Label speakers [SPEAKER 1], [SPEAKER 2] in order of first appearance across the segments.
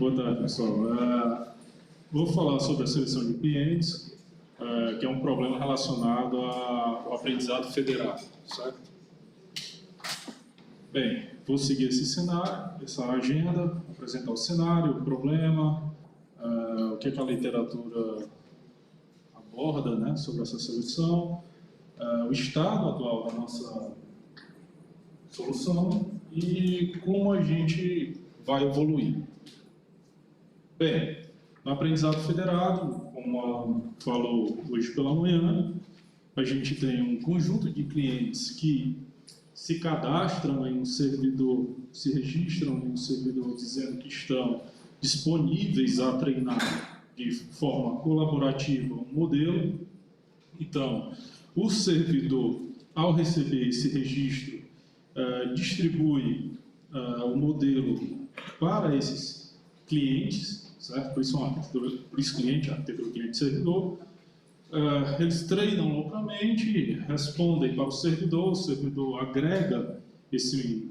[SPEAKER 1] Boa tarde, pessoal. Vou falar sobre a seleção de clientes, que é um problema relacionado ao aprendizado federado, certo? Bem, vou seguir esse cenário, essa agenda, apresentar o cenário, o problema, o que a literatura aborda, né, sobre essa solução, o estado atual da nossa solução e como a gente vai evoluir. Bem, no aprendizado federado, como o Alan falou hoje pela manhã, a gente tem um conjunto de clientes que se cadastram em um servidor, se registram em um servidor dizendo que estão disponíveis a treinar de forma colaborativa um modelo. Então, o servidor, ao receber esse registro, distribui o modelo para esses clientes, certo? Por isso cliente, arquitetura cliente-servidor. Eles treinam localmente, respondem para o servidor agrega esse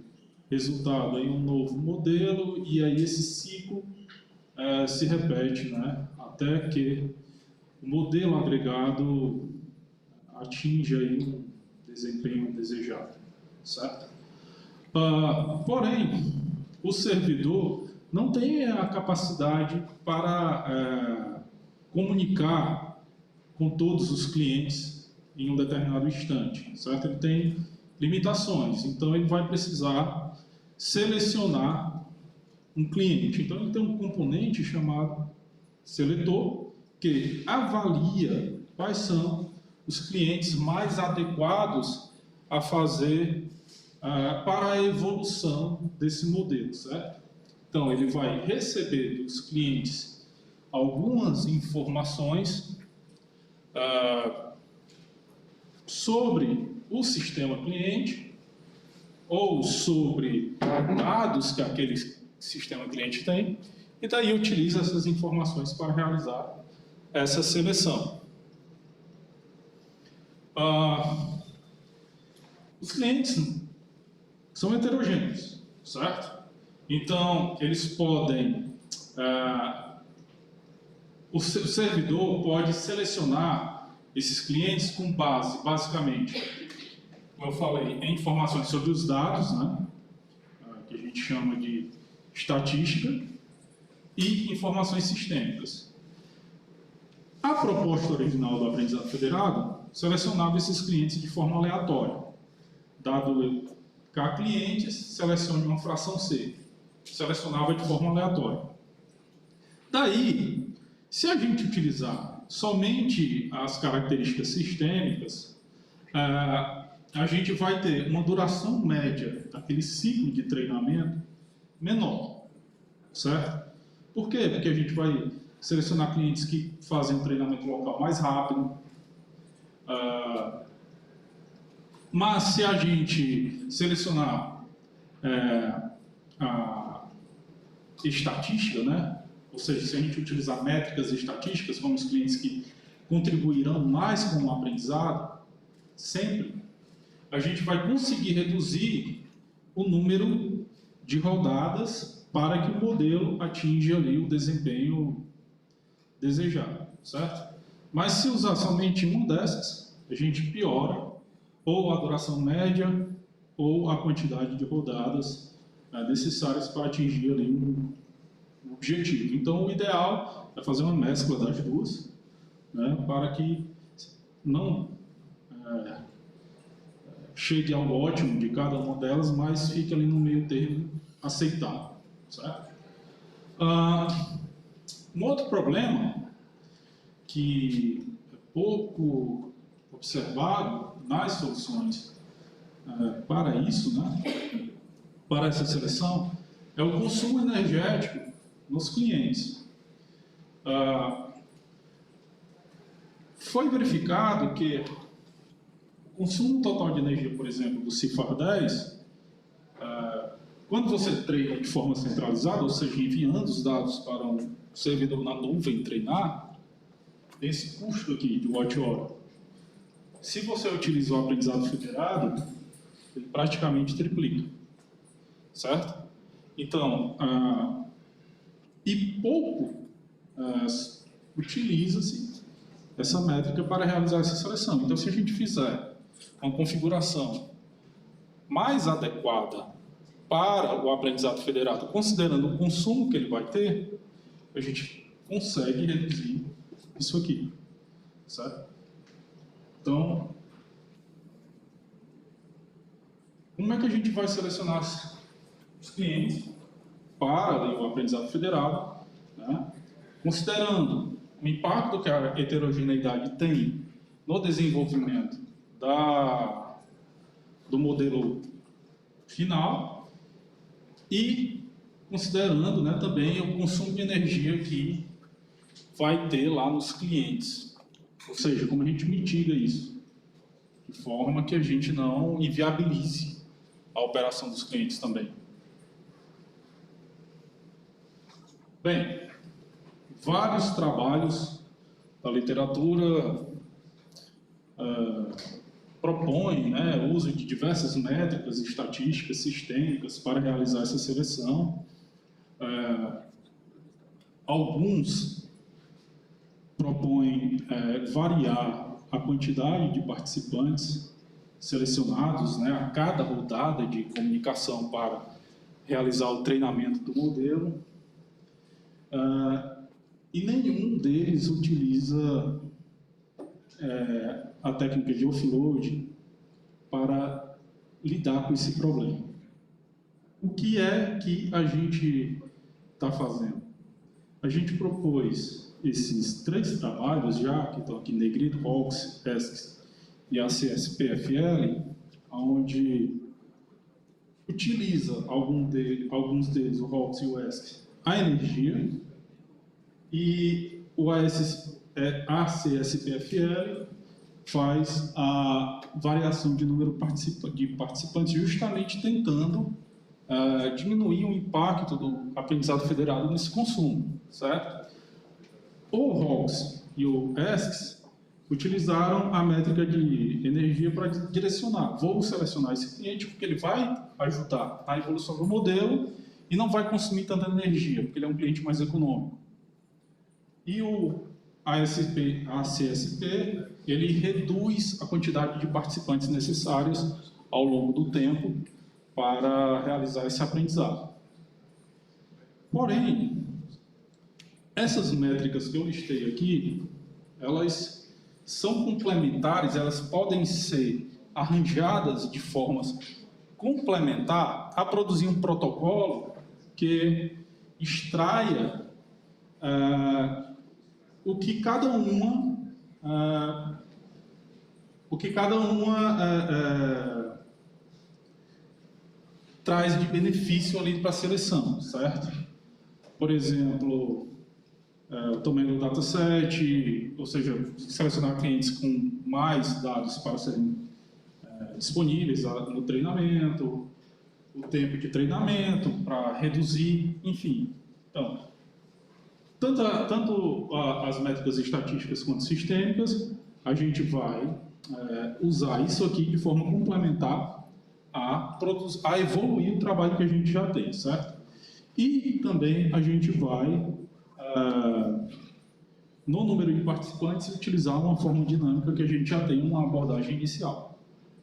[SPEAKER 1] resultado em um novo modelo e aí esse ciclo se repete, né, até que o modelo agregado atinja aí um desempenho desejado, certo? Porém, o servidor não tem a capacidade para comunicar com todos os clientes em um determinado instante, certo? Ele tem limitações, então ele vai precisar selecionar um cliente. Então ele tem um componente chamado seletor, que avalia quais são os clientes mais adequados a fazer para a evolução desse modelo, certo? Então ele vai receber dos clientes algumas informações sobre o sistema cliente ou sobre dados que aquele sistema cliente tem, e daí utiliza essas informações para realizar essa seleção. Os clientes são heterogêneos, certo? Então, eles podem... o servidor pode selecionar esses clientes com base, basicamente, como eu falei, em informações sobre os dados, né, que a gente chama de estatística, e informações sistêmicas. A proposta original do aprendizado federado selecionava esses clientes de forma aleatória. Dado K clientes, selecione uma fração C. Selecionava de forma aleatória. Daí, se a gente utilizar somente as características sistêmicas, a gente vai ter uma duração média daquele ciclo de treinamento menor, certo? Por quê? Porque a gente vai selecionar clientes que fazem um treinamento local mais rápido. Mas se a gente selecionar a estatística, né? Ou seja, se a gente utilizar métricas estatísticas, como os clientes que contribuirão mais com o aprendizado, sempre, a gente vai conseguir reduzir o número de rodadas para que o modelo atinja ali o desempenho desejado, certo? Mas se usar somente uma dessas, a gente piora ou a duração média ou a quantidade de rodadas necessárias para atingir ali um objetivo. Então, o ideal é fazer uma mescla das duas, né, para que não chegue ao ótimo de cada uma delas, mas fique ali no meio termo aceitável, certo? Um outro problema que é pouco observado nas soluções para isso, né, para essa seleção, é o consumo energético nos clientes. Foi verificado que o consumo total de energia, por exemplo, do Cifar 10, quando você treina de forma centralizada, ou seja, enviando os dados para um servidor na nuvem treinar, tem esse custo aqui de watt-hora. Se você utiliza o aprendizado federado, ele praticamente triplica, certo? Então, e pouco utiliza-se essa métrica para realizar essa seleção. Então, se a gente fizer uma configuração mais adequada para o aprendizado federado, considerando o consumo que ele vai ter, a gente consegue reduzir isso aqui, certo? Então, como é que a gente vai selecionar os clientes para o aprendizado federado, né? Considerando o impacto que a heterogeneidade tem no desenvolvimento do modelo final e considerando, né, também o consumo de energia que vai ter lá nos clientes. Ou seja, como a gente mitiga isso, de forma que a gente não inviabilize a operação dos clientes também. Bem, vários trabalhos da literatura propõem, né, o uso de diversas métricas estatísticas sistêmicas para realizar essa seleção. Alguns propõem variar a quantidade de participantes selecionados, né, a cada rodada de comunicação para realizar o treinamento do modelo. E nenhum deles utiliza a técnica de offload para lidar com esse problema. O que é que a gente está fazendo? A gente propôs esses 3 trabalhos já, que estão aqui negrito, ROCS, ESCS e ACSPFL, onde utiliza alguns deles, o ROCS e o ESCS, a energia, e o ACSPFL faz a variação de número de participantes, justamente tentando diminuir o impacto do aprendizado federado nesse consumo, certo? O ROCS e o ESCS utilizaram a métrica de energia para direcionar. Vou selecionar esse cliente porque ele vai ajudar na evolução do modelo e não vai consumir tanta energia, porque ele é um cliente mais econômico. E o ACSP, ele reduz a quantidade de participantes necessários ao longo do tempo para realizar esse aprendizado. Porém, essas métricas que eu listei aqui, elas são complementares, elas podem ser arranjadas de formas complementar a produzir um protocolo que extraia o que cada uma traz de benefício ali para a seleção, certo? Por exemplo, o tamanho do dataset, ou seja, selecionar clientes com mais dados para serem disponíveis no treinamento, o tempo de treinamento para reduzir, enfim. Então, tanto as métricas estatísticas quanto sistêmicas, a gente vai usar isso aqui de forma complementar a evoluir o trabalho que a gente já tem, certo? E também a gente vai, no número de participantes, utilizar uma forma dinâmica que a gente já tem uma abordagem inicial,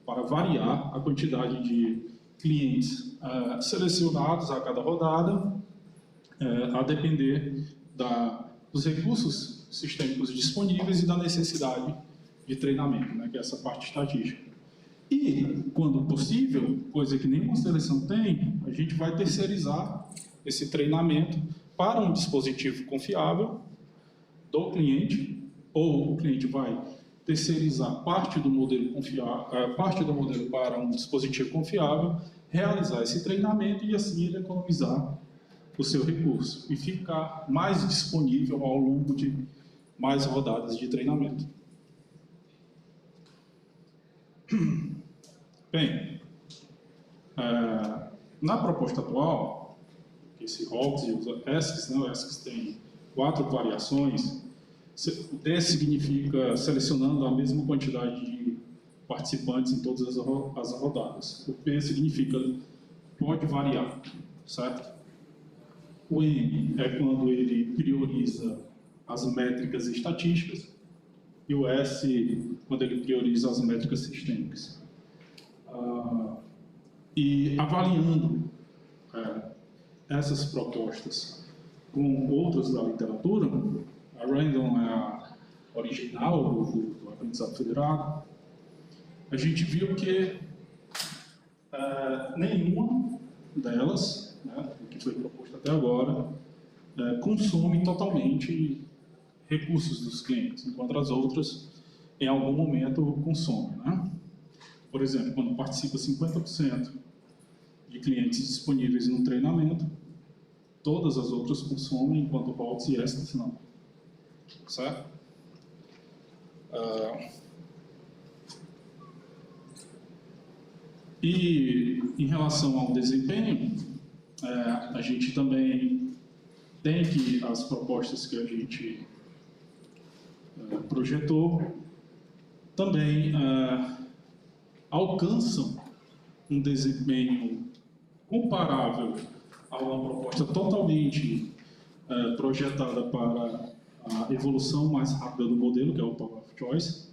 [SPEAKER 1] para variar a quantidade de clientes selecionados a cada rodada, a depender dos recursos sistêmicos disponíveis e da necessidade de treinamento, né, que é essa parte estatística. E, quando possível, coisa que nenhuma seleção tem, a gente vai terceirizar esse treinamento para um dispositivo confiável do cliente, ou o cliente vai terceirizar parte do modelo para um dispositivo confiável, realizar esse treinamento e assim ele economizar o seu recurso e ficar mais disponível ao longo de mais rodadas de treinamento. Bem, na proposta atual, esse ROCS e os ESCS, né, o ESCS tem 4 variações. O D significa selecionando a mesma quantidade de participantes em todas as rodadas. O P significa pode variar, certo? O M é quando ele prioriza as métricas estatísticas, e o S quando ele prioriza as métricas sistêmicas. E avaliando essas propostas com outras da literatura, a Random é a original do aprendizado federado, a gente viu que nenhuma delas, né, o que foi proposto até agora, consome totalmente recursos dos clientes, enquanto as outras, em algum momento, consomem. Né? Por exemplo, quando participa 50% de clientes disponíveis no treinamento, todas as outras consomem, enquanto bots e estas não. Certo? E em relação ao desempenho, a gente também tem que as propostas que a gente projetou também alcançam um desempenho comparável a uma proposta totalmente projetada para a evolução mais rápida do modelo, que é o Power of Choice,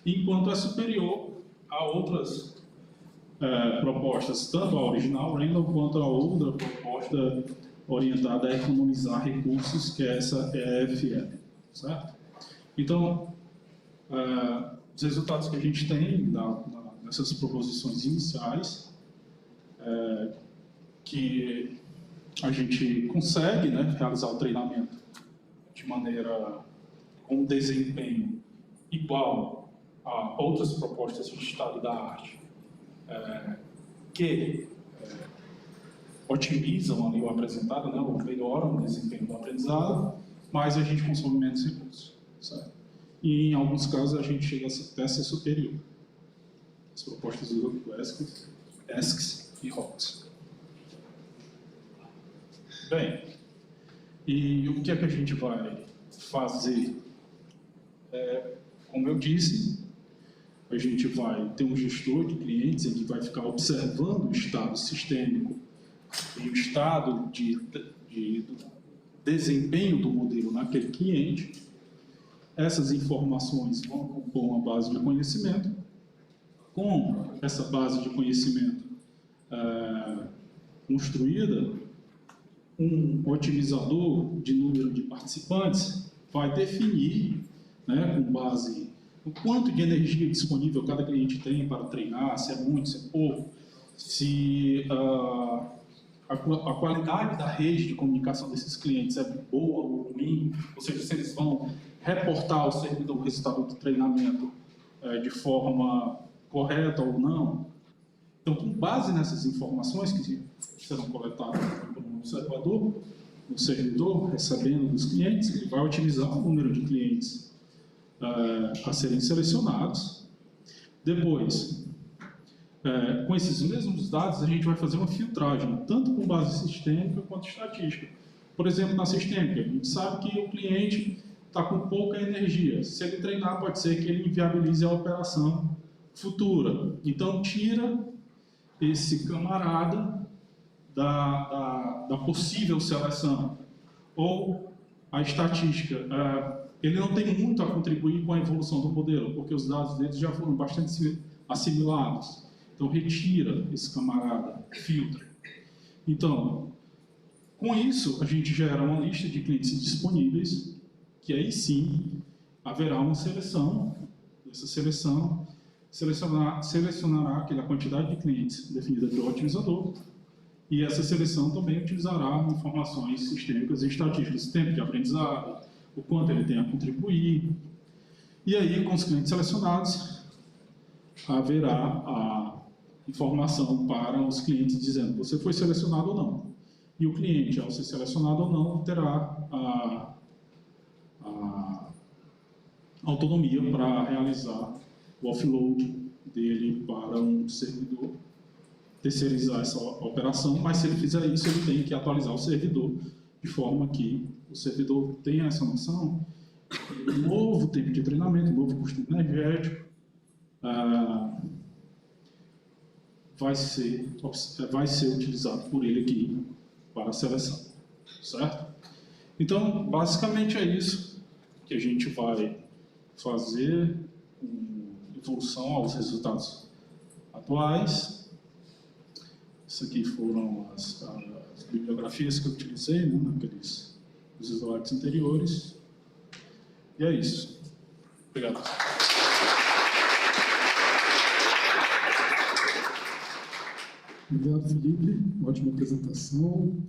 [SPEAKER 1] enquanto é superior a outras propostas, tanto a original Random quanto a outra proposta orientada a economizar recursos, que é essa EFL, certo? Então, os resultados que a gente tem nessas proposições iniciais, que a gente consegue, né, realizar o treinamento de maneira com um desempenho igual a outras propostas de estado da arte, que otimizam ali o apresentado, né, ou melhoram o desempenho do aprendizado, mas a gente consome menos recursos, certo? E em alguns casos a gente chega até a ser superior. As propostas do ESCS e ROCs. Bem, e o que é que a gente vai fazer? Como eu disse, a gente vai ter um gestor de clientes, ele vai ficar observando o estado sistêmico e o estado de desempenho do modelo naquele cliente. Essas informações vão compor uma base de conhecimento. Com essa base de conhecimento construída, um otimizador de número de participantes vai definir, né, com base no quanto de energia disponível cada cliente tem para treinar, se é muito, se é pouco, se a qualidade da rede de comunicação desses clientes é boa ou ruim, ou seja, se eles vão reportar ao servidor o resultado do treinamento de forma correta ou não. Então, com base nessas informações que serão coletadas pelo observador, o servidor, recebendo dos clientes, ele vai otimizar o número de clientes a serem selecionados. Depois, com esses mesmos dados, a gente vai fazer uma filtragem, tanto com base sistêmica quanto estatística. Por exemplo, na sistêmica, a gente sabe que o cliente está com pouca energia. Se ele treinar, pode ser que ele inviabilize a operação futura. Então, tira esse camarada da possível seleção. Ou a estatística, ele não tem muito a contribuir com a evolução do modelo, porque os dados deles já foram bastante assimilados. Então, retira esse camarada, filtra. Então, com isso, a gente gera uma lista de clientes disponíveis, que aí sim haverá uma seleção. Essa seleção selecionará aquela quantidade de clientes definida pelo otimizador, e essa seleção também utilizará informações sistêmicas e estatísticas, tempo de aprendizado, o quanto ele tem a contribuir. E aí, com os clientes selecionados, haverá a informação para os clientes dizendo você foi selecionado ou não. E o cliente, ao ser selecionado ou não, terá a autonomia para realizar o offload dele para um servidor, terceirizar essa operação, mas se ele fizer isso, ele tem que atualizar o servidor, de forma que o servidor tenha essa noção que o novo tempo de treinamento, o novo custo energético, vai ser utilizado por ele aqui para a seleção. certo? Então, basicamente é isso que a gente vai fazer, em evolução aos resultados atuais. Isso aqui foram as bibliografias que eu utilizei, né, naqueles os slides anteriores. E é isso. Obrigado.
[SPEAKER 2] Obrigado, Felipe. Ótima apresentação.